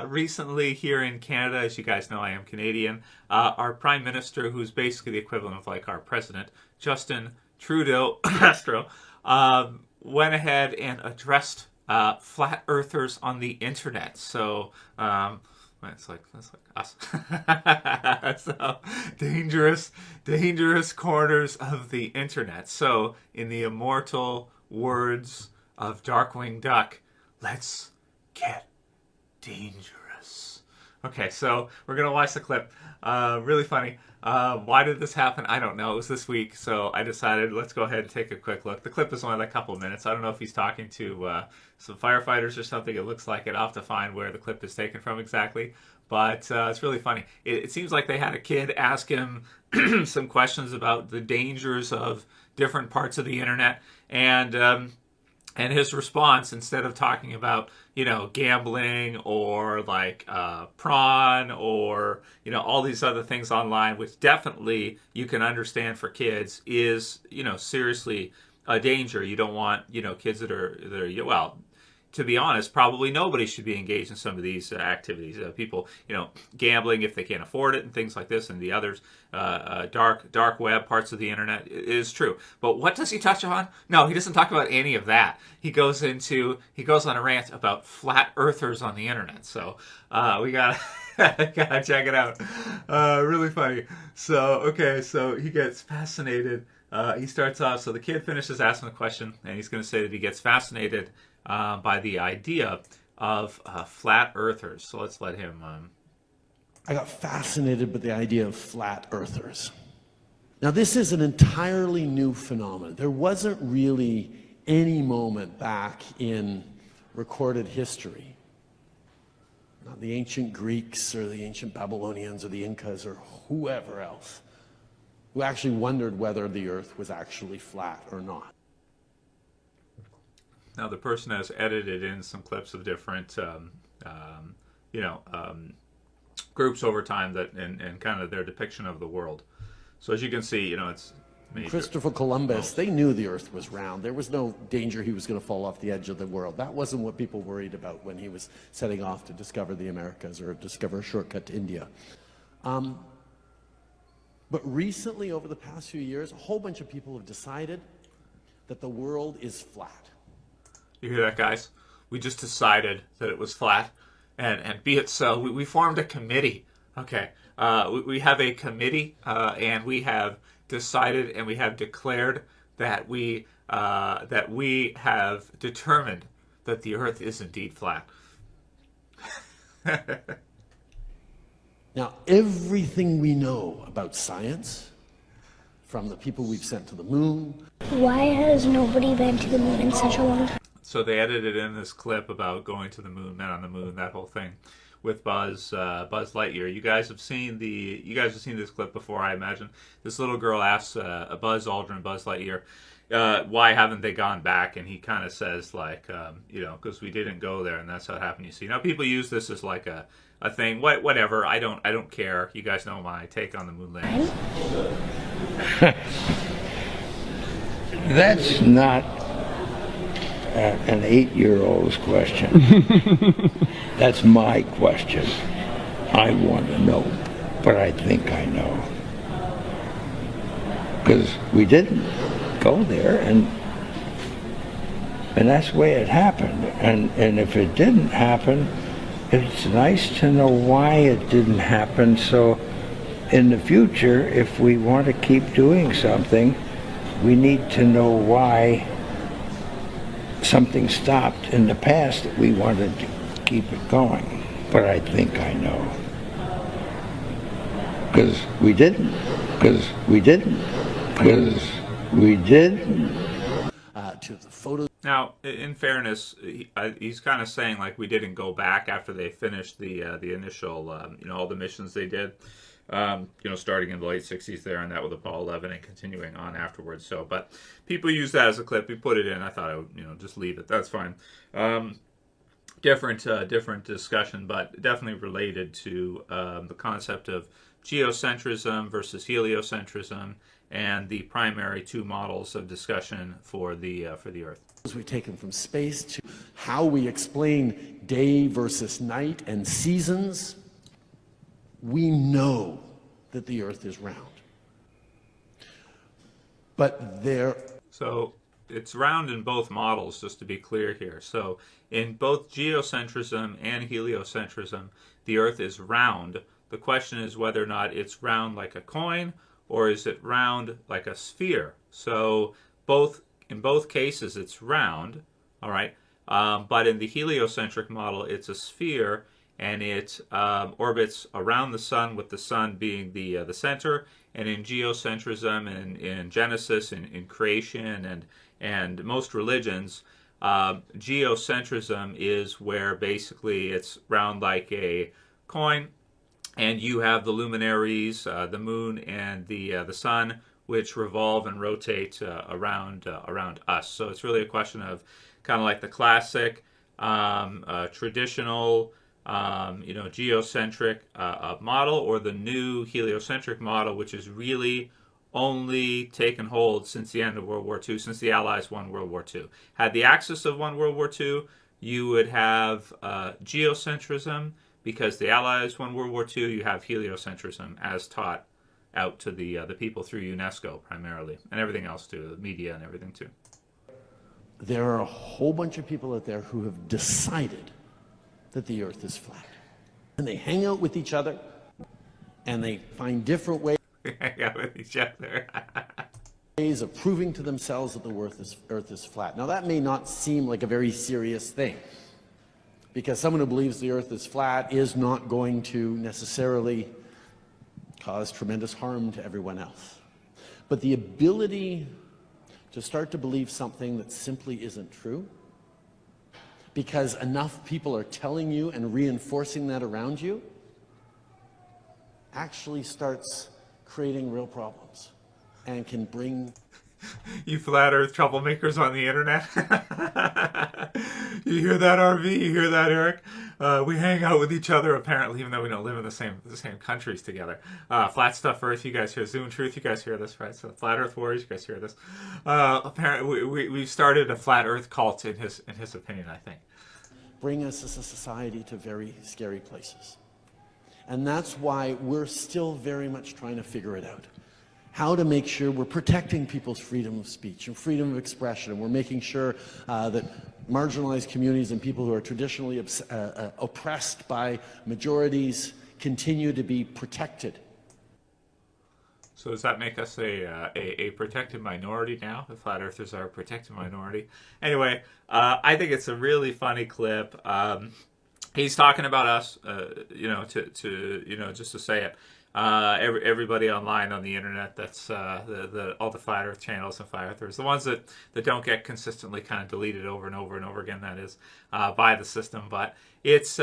Recently here in Canada, as you guys know, I am Canadian. Our Prime Minister, who's basically the equivalent of like our President, Justin Trudeau Castro, went ahead and addressed flat earthers on the internet. So that's like us. So dangerous corners of the internet. So in the immortal words of Darkwing Duck, let's get dangerous. Okay, so we're gonna watch the clip. Really funny. Why did this happen? I don't know. It was this week, so I decided let's go ahead and take a quick look. The clip is only like a couple of minutes. I don't know if he's talking to some firefighters or something. It looks like it. I'll have to find where the clip is taken from exactly. But it's really funny. It seems like they had a kid ask him some questions about the dangers of different parts of the internet, and his response, instead of talking about, gambling or like prawn or, all these other things online, which definitely you can understand for kids, is, seriously a danger. You don't want, kids that are, well, to be honest, probably nobody should be engaged in some of these activities. People, gambling if they can't afford it and things like this, and the others, dark web parts of the internet is true. But what does he touch on? No, he doesn't talk about any of that. He goes on a rant about flat earthers on the internet. So we gotta gotta check it out. Really funny. So he gets fascinated. He starts off. So the kid finishes asking the question, and he's going to say that he gets fascinated by the idea of flat earthers. So let's let him. I got fascinated with the idea of flat earthers. Now, this is an entirely new phenomenon. There wasn't really any moment back in recorded history, not the ancient Greeks or the ancient Babylonians or the Incas or whoever else, who actually wondered whether the earth was actually flat or not. Now, the person has edited in some clips of different, groups over time that and kind of their depiction of the world. So as you can see, it's major. Christopher Columbus, they knew the earth was round. There was no danger he was going to fall off the edge of the world. That wasn't what people worried about when he was setting off to discover the Americas or discover a shortcut to India. But recently, over the past few years, a whole bunch of people have decided that the world is flat. You hear that, guys? We just decided that it was flat, and be it so. We formed a committee. Okay, we have a committee, and we have decided and we have declared that we have determined that the Earth is indeed flat. Now, everything we know about science, from the people we've sent to the moon. Why has nobody been to the moon in such a long time? So they edited in this clip about going to the moon, men on the moon, that whole thing, with Buzz Lightyear. You guys have seen this clip before, I imagine. This little girl asks Buzz Aldrin, Buzz Lightyear, why haven't they gone back? And he kind of says like, because we didn't go there, and that's how it happened. You see, now people use this as like a thing. Whatever. I don't care. You guys know my take on the moon landing. That's not an 8-year-old's question. That's my question. I want to know, but I think I know. Because we didn't go there, and that's the way it happened. And if it didn't happen, it's nice to know why it didn't happen, so in the future, if we want to keep doing something, we need to know why something stopped in the past that we wanted to keep it going. But I think I know. Because we didn't. To the photos. Now, in fairness, he's kind of saying like we didn't go back after they finished the initial, all the missions they did. Starting in the late 60s there, and that with Apollo 11 and continuing on afterwards. So, but people use that as a clip. We put it in. I thought I would, just leave it. That's fine. Different discussion, but definitely related to the concept of geocentrism versus heliocentrism, and the primary two models of discussion for the Earth. We've taken from space to how we explain day versus night and seasons. We know that the Earth is round. But So it's round in both models, just to be clear here. So in both geocentrism and heliocentrism, the Earth is round. The question is whether or not it's round like a coin, or is it round like a sphere? So in both cases, it's round, all right? But in the heliocentric model, it's a sphere, and it orbits around the sun, with the sun being the center. And in geocentrism and in Genesis, in creation, and most religions, geocentrism is where basically it's round like a coin, and you have the luminaries, the moon and the sun, which revolve and rotate around us. So it's really a question of kind of like the classic, traditional, geocentric model, or the new heliocentric model, which is really only taken hold since the end of World War II, since the Allies won World War II. Had the Axis of won World War II, you would have geocentrism. Because the Allies won World War II, you have heliocentrism as taught out to the people through UNESCO primarily, and everything else too, the media and everything too. there are a whole bunch of people out there who have decided that the Earth is flat. And they hang out with each other, and they find different ways Hang out with each other. of proving to themselves that the Earth is flat. Now, that may not seem like a very serious thing, because someone who believes the Earth is flat is not going to necessarily cause tremendous harm to everyone else. But the ability to start to believe something that simply isn't true, because enough people are telling you and reinforcing that around you, actually starts creating real problems and can bring... You flat earth troublemakers on the internet. You hear that, RV? You hear that, Eric? We hang out with each other, apparently, even though we don't live in the same countries together. Flat Stuff Earth, you guys hear. Zoom Truth, you guys hear this, right? So Flat Earth Warriors, you guys hear this. Apparently, we've started a Flat Earth cult in his opinion, I think. bring us as a society to very scary places. And that's why we're still very much trying to figure it out. How to make sure we're protecting people's freedom of speech and freedom of expression, and we're making sure that marginalized communities and people who are traditionally oppressed by majorities continue to be protected. So does that make us a protected minority now? The Flat Earthers are a protected minority. Anyway, I think it's a really funny clip. He's talking about us, just to say it. Everybody online on the internet, that's all the Flat Earth channels and Flat Earthers, the ones that don't get consistently kind of deleted over and over and over again, that is, by the system. But it's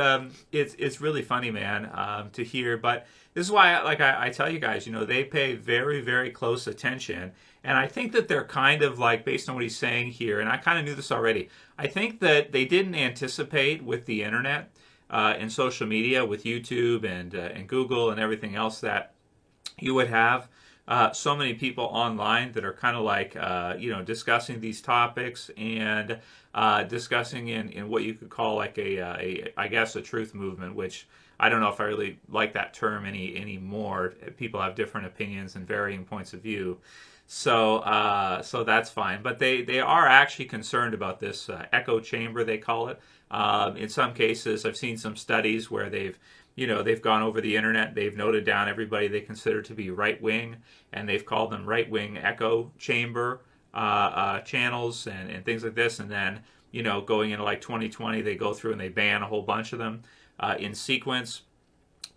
really funny, man, to hear. But this is why, I tell you guys, they pay very, very close attention. And I think that they're kind of like, based on what he's saying here, and I kind of knew this already, I think that they didn't anticipate with the internet and social media, with YouTube and Google and everything else, that you would have so many people online that are kind of like, discussing these topics and discussing in what you could call like I guess a truth movement, which I don't know if I really like that term anymore. People have different opinions and varying points of view. So that's fine. But they are actually concerned about this echo chamber, they call it. In some cases, I've seen some studies where they've gone over the internet, they've noted down everybody they consider to be right-wing, and they've called them right-wing echo chamber channels and things like this. And then, going into like 2020, they go through and they ban a whole bunch of them in sequence.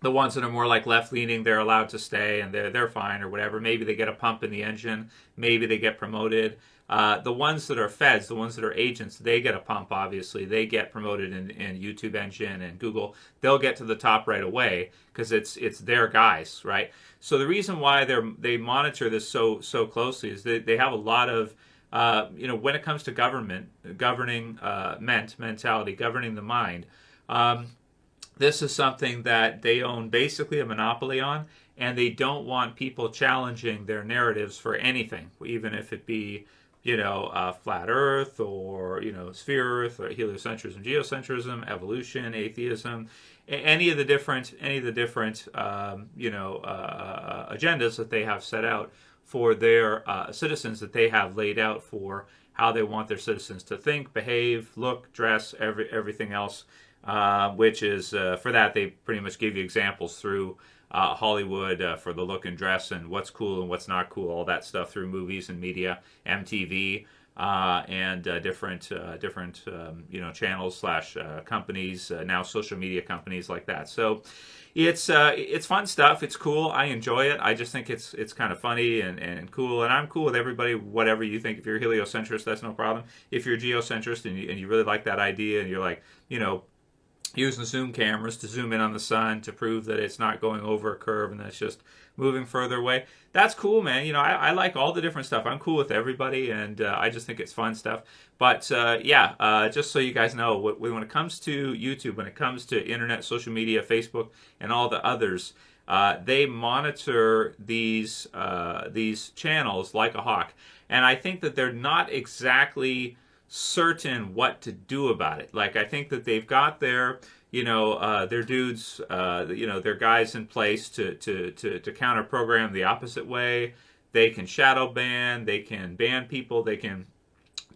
The ones that are more like left-leaning, they're allowed to stay and they're fine or whatever. Maybe they get a pump in the engine. Maybe they get promoted. The ones that are feds, the ones that are agents, they get a pump, obviously. They get promoted in YouTube Engine and Google. They'll get to the top right away because it's their guys, right? So the reason why they monitor this so closely is that they have a lot of, when it comes to governing mentality, governing the mind, this is something that they own basically a monopoly on, and they don't want people challenging their narratives for anything, even if it be, flat Earth, or sphere Earth, or heliocentrism, geocentrism, evolution, atheism, any of the different agendas that they have set out for their citizens, that they have laid out for how they want their citizens to think, behave, look, dress, everything else. Which is, for that, they pretty much give you examples through Hollywood for the look and dress and what's cool and what's not cool, all that stuff through movies and media, MTV, and different channels slash companies, now social media companies like that. So it's fun stuff. It's cool. I enjoy it. I just think it's kind of funny and cool. And I'm cool with everybody, whatever you think. If you're a heliocentrist, that's no problem. If you're a geocentrist and you really like that idea, and you're like, using zoom cameras to zoom in on the sun to prove that it's not going over a curve and that it's just moving further away, that's cool, man. I like all the different stuff. I'm cool with everybody, and I just think it's fun stuff. But just so you guys know, when it comes to YouTube, when it comes to internet, social media, Facebook, and all the others, they monitor these channels like a hawk, and I think that they're not exactly certain what to do about it. Like, I think that they've got their dudes, their guys in place to counter program the opposite way. They can shadow ban, they can ban people, they can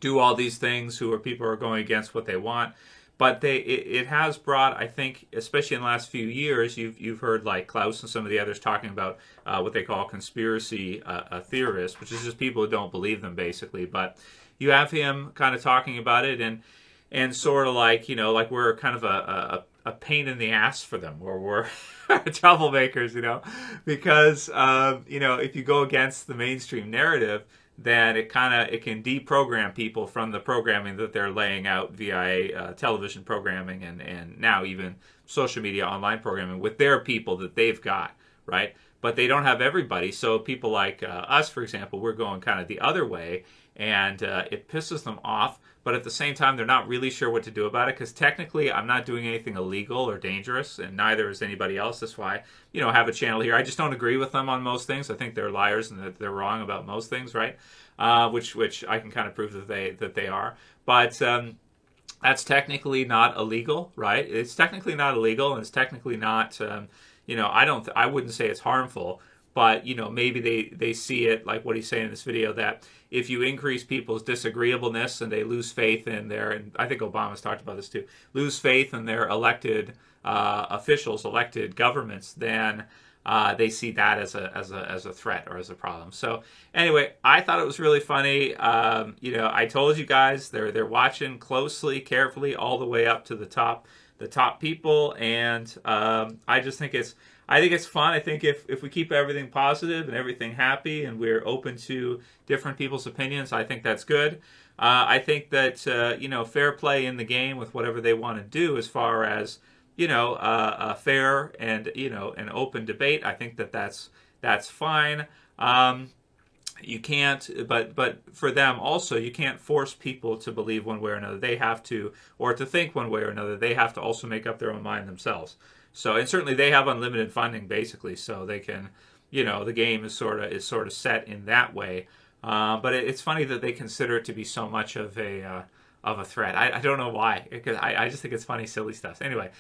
do all these things people are going against what they want. But it has brought, I think, especially in the last few years, you've heard like Klaus and some of the others talking about what they call conspiracy theorists, which is just people who don't believe them, basically. But you have him kind of talking about it, and sort of like, like we're kind of a pain in the ass for them, or we're troublemakers, because if you go against the mainstream narrative, then it can deprogram people from the programming that they're laying out via television programming and now even social media, online programming with their people that they've got, right? But they don't have everybody. So people like us, for example, we're going kind of the other way, and it pisses them off. But at the same time, they're not really sure what to do about it, because technically I'm not doing anything illegal or dangerous, and neither is anybody else. That's why, I have a channel here. I just don't agree with them on most things. I think they're liars and that they're wrong about most things, right? Which I can kind of prove that they are. But that's technically not illegal, right? It's technically not illegal, and it's technically not, I wouldn't say it's harmful. But, maybe they see it, like what he's saying in this video, that if you increase people's disagreeableness and they lose faith in and I think Obama's talked about this too, lose faith in their elected officials, elected governments, then they see that as a threat or as a problem. So anyway, I thought it was really funny. I told you guys they're watching closely, carefully, all the way up to the top people, and I just think it's fun. I think if we keep everything positive and everything happy, and we're open to different people's opinions, I think that's good. I think that fair play in the game with whatever they want to do, as far as fair and an open debate. I think that's fine. You can't, but for them also, you can't force people to believe one way or another. They have to, or to think one way or another. They have to also make up their own mind themselves. So, and certainly they have unlimited funding, basically, so they can, the game is sort of set in that way. But it's funny that they consider it to be so much of a threat. I don't know why, because I just think it's funny, silly stuff. Anyway,